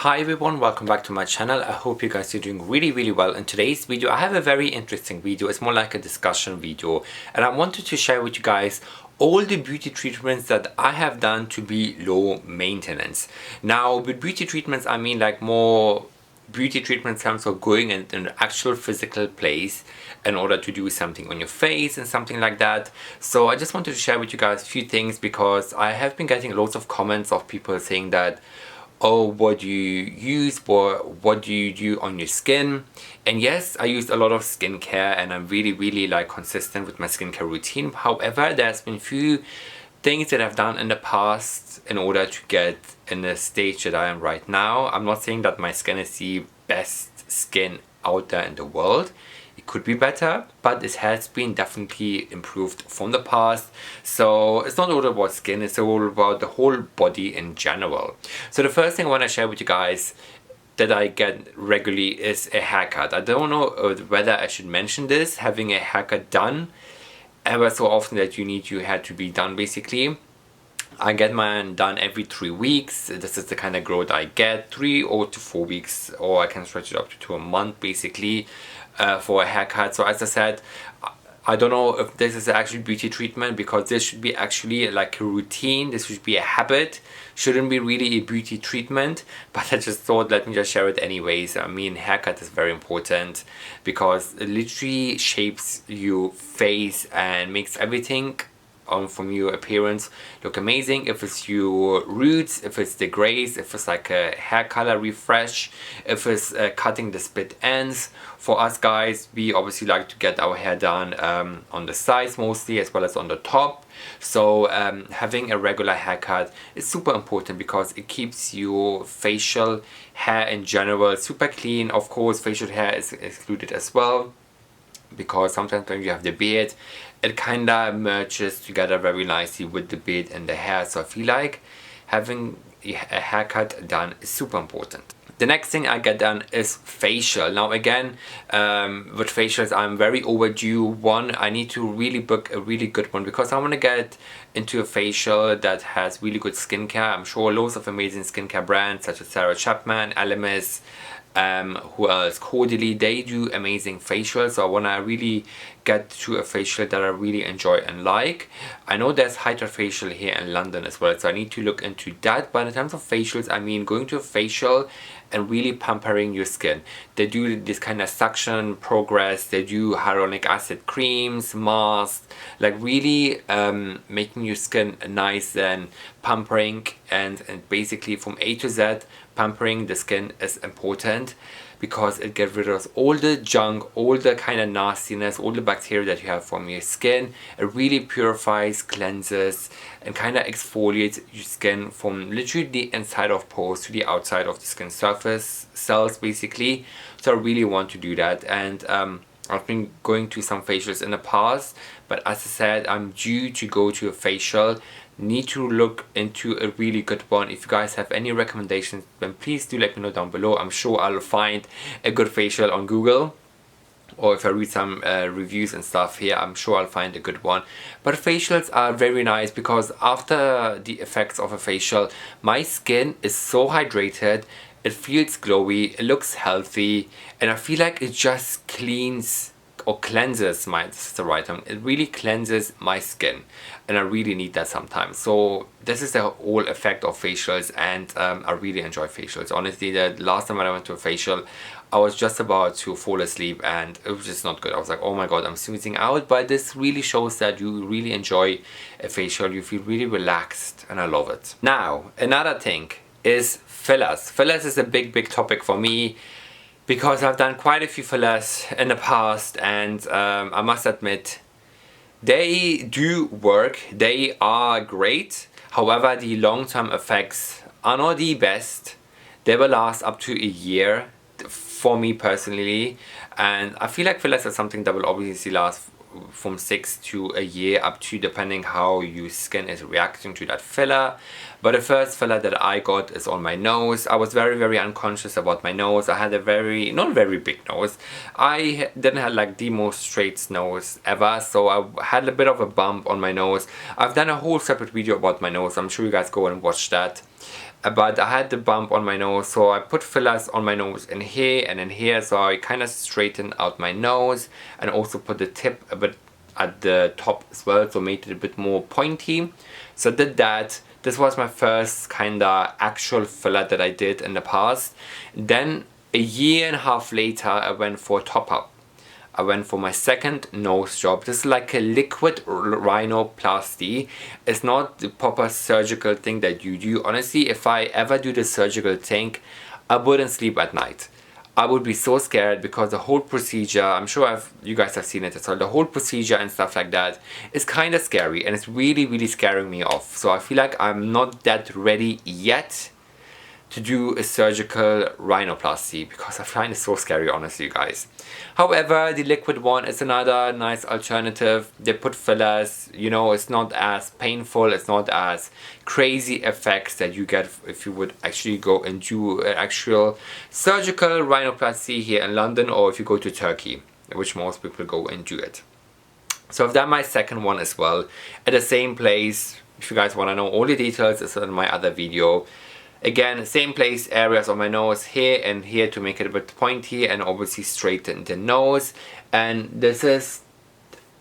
Hi everyone, welcome back to my channel. I hope you guys are doing really well. In today's video I have a very interesting video. It's more like a discussion video and I wanted to share with you guys all the beauty treatments that I have done to be low maintenance. Now with beauty treatments I mean like more beauty treatment in terms of going in an actual physical place in order to do something on your face and something like that. So I just wanted to share with you guys a few things because I have been getting lots of comments of people saying that, oh, what do you use, what do you do on your skin? And yes, I use a lot of skincare and I'm really like consistent with my skincare routine. However, there's been few things that I've done in the past in order to get in the stage that I am right now. I'm not saying that my skin is the best skin out there in the world. It could be better, but it has been definitely improved from the past. So it's not all about skin, it's all about the whole body in general. So the first thing I want to share with you guys that I get regularly is a haircut. I don't know whether I should mention this, having a haircut done ever so often that you need your hair to be done basically. I get mine done every 3 weeks. This is the kind of growth I get, 3 or to 4 weeks, or I can stretch it up to a month basically for a haircut. So as I said, I don't know if this is actually beauty treatment because this should be actually like a routine. This should be a habit. Shouldn't be really a beauty treatment, but I just thought let me just share it anyways. I mean, haircut is very important because it literally shapes your face and makes everything from your appearance look amazing. If it's your roots, if it's the grays, if it's like a hair color refresh, if it's cutting the split ends. For us guys, we obviously like to get our hair done on the sides mostly as well as on the top. So having a regular haircut is super important because it keeps your facial hair in general super clean. Of course, facial hair is excluded as well, because sometimes when you have the beard, it kind of merges together very nicely with the beard and the hair. So I feel like having a haircut done is super important. The next thing I get done is facial. Now again, with facials I'm very overdue. One, I need to really book a really good one because I want to get into a facial that has really good skincare. I'm sure loads of amazing skincare brands such as Sarah Chapman, Elemis, who else, Caudalie, they do amazing facials. So I want to really get to a facial that I really enjoy and like. I know there's HydraFacial here in London as well, so I need to look into that. But in terms of facials, I mean going to a facial and really pampering your skin. They do this kind of suction progress, they do hyaluronic acid creams, masks, like really making your skin nice and pampering, and basically from A to Z pampering the skin is important because it gets rid of all the junk, all the kind of nastiness, all the bacteria that you have from your skin. It really purifies, cleanses and kind of exfoliates your skin from literally the inside of pores to the outside of the skin surface cells basically. So I really want to do that, and I've been going to some facials in the past, but as I said, I'm due to go to a facial. Need to look into a really good one. If you guys have any recommendations, then please do let me know down below. I'm sure I'll find a good facial on Google, or if I read some reviews and stuff here, I'm sure I'll find a good one. But facials are very nice because after the effects of a facial, my skin is so hydrated, it feels glowy, it looks healthy, and I feel like it just cleans or cleanses this is the right term. It really cleanses my skin and I really need that sometimes. So this is the whole effect of facials, and I really enjoy facials. Honestly, the last time when I went to a facial, I was just about to fall asleep and it was just not good. I was like, oh my god, I'm snoozing out. But this really shows that you really enjoy a facial, you feel really relaxed, and I love it. Now another thing is fillers. Fillers is a big topic for me because I've done quite a few fillers in the past, and I must admit they do work, they are great. However, the long-term effects are not the best. They will last up to a year for me personally, and I feel like fillers are something that will obviously last from 6 to a year, up to depending how your skin is reacting to that filler. But the first filler that I got is on my nose. I was very unconscious about my nose. I had a not very big nose. I didn't have like the most straight nose ever, so I had a bit of a bump on my nose. I've done a whole separate video about my nose. I'm sure you guys go and watch that. but I had the bump on my nose, so I put fillers on my nose in here and in here, so I kind of straightened out my nose and also put the tip a bit at the top as well, so made it a bit more pointy. So I did that. This was my first kind of actual filler that I did in the past. Then a year and a half later, I went for a top up. I went for my second nose job. This is like a liquid rhinoplasty. It's not the proper surgical thing that you do. Honestly, if I ever do the surgical thing, I wouldn't sleep at night. I would be so scared because the whole procedure, I'm sure you guys have seen it as well, the whole procedure and stuff like that is kind of scary, and it's really, really scaring me off. So I feel like I'm not that ready yet to do a surgical rhinoplasty because I find it so scary, honestly, you guys. However, the liquid one is another nice alternative. They put fillers, you know, it's not as painful, it's not as crazy effects that you get if you would actually go and do an actual surgical rhinoplasty here in London, or if you go to Turkey, which most people go and do it. So I've done my second one as well at the same place. If you guys want to know all the details, it's in my other video. Again, same place, areas on my nose here and here to make it a bit pointy and obviously straighten the nose. And this is,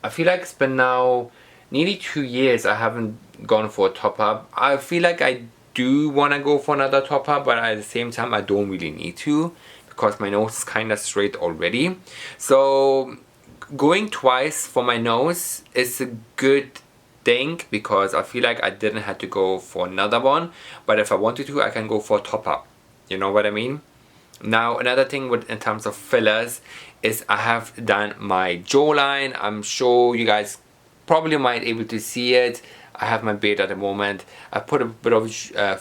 I feel like it's been now nearly 2 years I haven't gone for a top up. I feel like I do want to go for another top up, but at the same time I don't really need to because my nose is kind of straight already. So going twice for my nose is a good thing because I feel like I didn't have to go for another one, but if I wanted to, I can go for a top up. You know what I mean? Now another thing with in terms of fillers is I have done my jawline. I'm sure you guys probably might able to see it. I have my beard at the moment. I put a bit of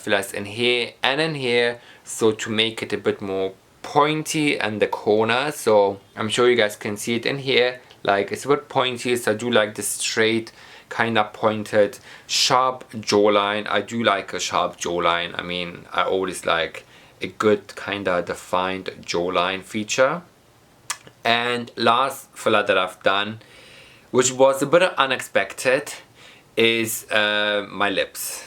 fillers in here and in here, so to make it a bit more pointy and the corner. So I'm sure you guys can see it in here, like it's a bit pointy, so I do like the straight kind of pointed sharp jawline. I do like a sharp jawline. I mean, I always like a good kind of defined jawline feature. And last filler that I've done, which was a bit unexpected, is my lips.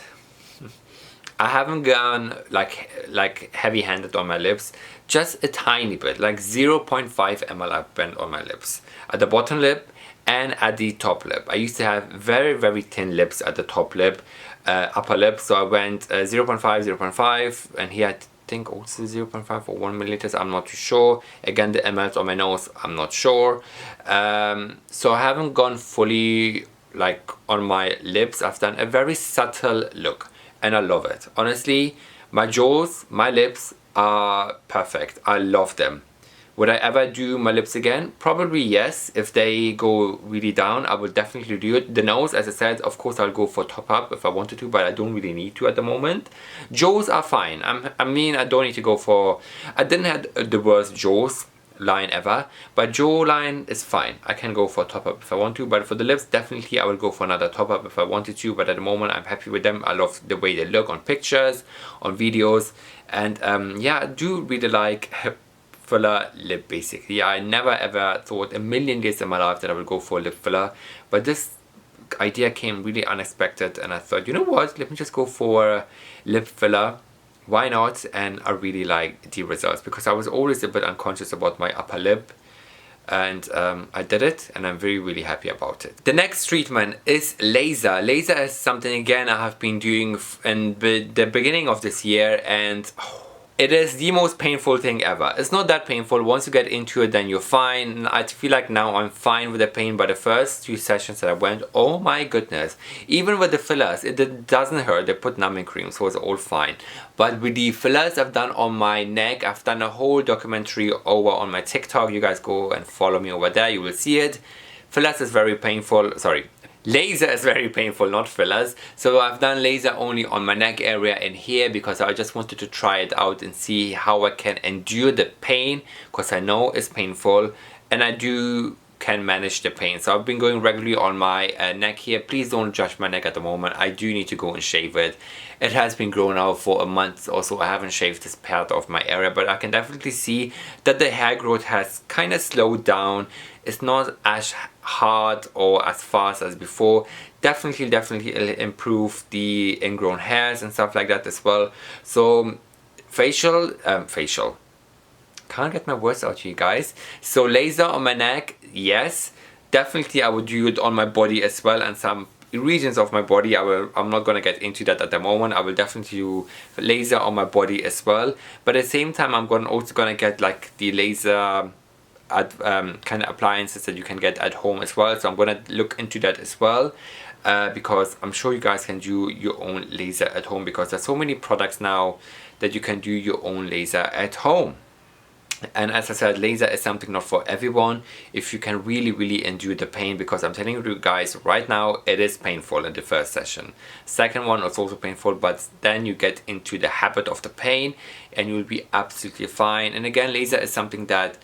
I haven't gone like heavy-handed on my lips, just a tiny bit, like 0.5 ml I've bent on my lips, at the bottom lip and at the top lip. I used to have very, very thin lips at the top lip, upper lip, so I went 0.5, 0.5, and here I think also 0.5 or 1 milliliters, I'm not too sure. Again, the mLs on my nose, I'm not sure. So I haven't gone fully like on my lips. I've done a very subtle look and I love it. Honestly, my jaws, my lips are perfect. I love them. Would I ever do my lips again? Probably yes. If they go really down, I would definitely do it. The nose, as I said, of course I'll go for top up if I wanted to, but I don't really need to at the moment. Jaws are fine. I mean, I don't need to go for... I didn't have the worst jaws line ever, but jawline is fine. I can go for top up if I want to, but for the lips, definitely I will go for another top up if I wanted to, but at the moment I'm happy with them. I love the way they look on pictures, on videos, and yeah, I do really like filler lip basically. I never ever thought a million years in my life that I would go for a lip filler, but this idea came really unexpected and I thought, you know what, let me just go for a lip filler. Why not? And I really like the results because I was always a bit unconscious about my upper lip, and I did it and I'm really happy about it. The next treatment is laser. Laser is something again I have been doing in the beginning of this year, and it is the most painful thing ever. It's not that painful. Once you get into it, then you're fine. I feel like now I'm fine with the pain, but the first 2 sessions that I went, oh my goodness. Even with the fillers, it doesn't hurt. They put numbing cream, so it's all fine. But with the fillers I've done on my neck, I've done a whole documentary over on my TikTok. You guys go and follow me over there, you will see it. Fillers is very painful. Sorry. Laser is very painful, not fillers. So I've done laser only on my neck area and here because I just wanted to try it out and see how I can endure the pain, because I know it's painful and I do can manage the pain. So I've been going regularly on my neck here. Please don't judge my neck at the moment. I do need to go and shave it. It has been growing out for a month or so. I haven't shaved this part of my area, but I can definitely see that the hair growth has kind of slowed down. It's not as hard or as fast as before. Definitely it'll improve the ingrown hairs and stuff like that as well. So facial, can't get my words out to you guys. So laser on my neck, yes. Definitely I would do it on my body as well, and some regions of my body. I'm not gonna get into that at the moment. I will definitely do laser on my body as well, but at the same time I'm also gonna get like the laser kind of appliances that you can get at home as well. So I'm gonna look into that as well, because I'm sure you guys can do your own laser at home, because there's so many products now that you can do your own laser at home. And as I said, laser is something not for everyone if you can really endure the pain, because I'm telling you guys right now, it is painful in the first session. Second one is also painful, but then you get into the habit of the pain and you'll be absolutely fine. And again, laser is something that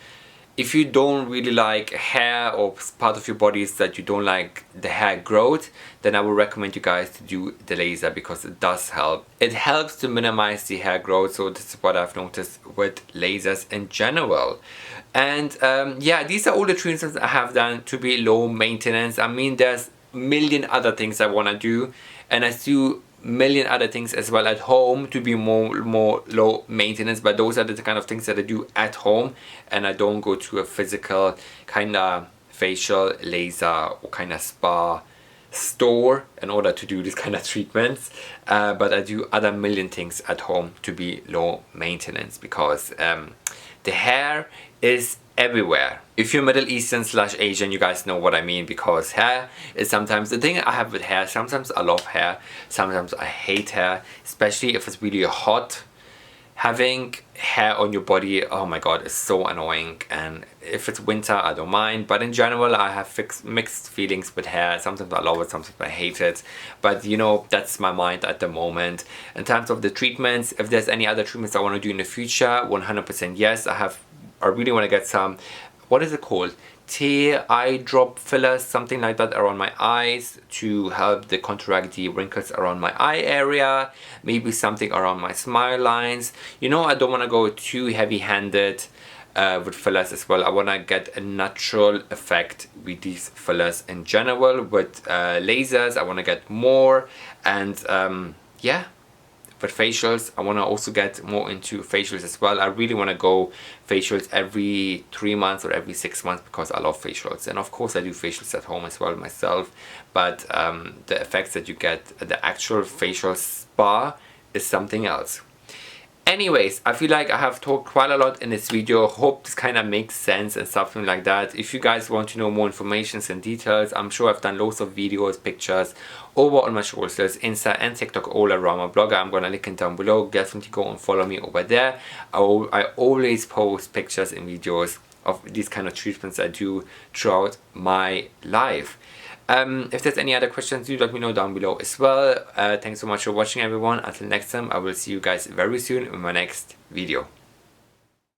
if you don't really like hair, or part of your body is that you don't like the hair growth, then I would recommend you guys to do the laser, because it does help. It helps to minimize the hair growth, so this is what I've noticed with lasers in general. And yeah, these are all the treatments I have done to be low maintenance. I mean, there's a million other things I want to do, and I do million other things as well at home to be more low maintenance, but those are the kind of things that I do at home, and I don't go to a physical kind of facial laser or kind of spa store in order to do this kind of treatments, but I do other million things at home to be low maintenance, because the hair is everywhere. If you're Middle Eastern / Asian, you guys know what I mean, because hair is sometimes the thing I have with hair. Sometimes I love hair, sometimes I hate hair, especially if it's really hot. Having hair on your body, oh my god, is so annoying. And if it's winter, I don't mind, but in general I have mixed feelings with hair. Sometimes I love it, sometimes I hate it, but you know, that's my mind at the moment. In terms of the treatments, if there's any other treatments I want to do in the future, 100% yes. I really want to get some, what is it called? Eye drop fillers, something like that, around my eyes to help the contract the wrinkles around my eye area. Maybe something around my smile lines. You know, I don't want to go too heavy-handed with fillers as well. I want to get a natural effect with these fillers in general. With lasers, I want to get more, and yeah. But facials, I want to also get more into facials as well. I really want to go facials every 3 months or every 6 months, because I love facials. And of course I do facials at home as well myself. But the effects that you get at the actual facial spa is something else. Anyways, I feel like I have talked quite a lot in this video. Hope this kind of makes sense and something like that. If you guys want to know more information and details, I'm sure I've done loads of videos, pictures over on my socials, Insta and TikTok, all around my blog. I'm gonna link it down below. Definitely go and follow me over there. I always post pictures and videos of these kind of treatments I do throughout my life. If there's any other questions, do let me know down below as well. Thanks so much for watching, everyone. Until next time, I will see you guys very soon in my next video.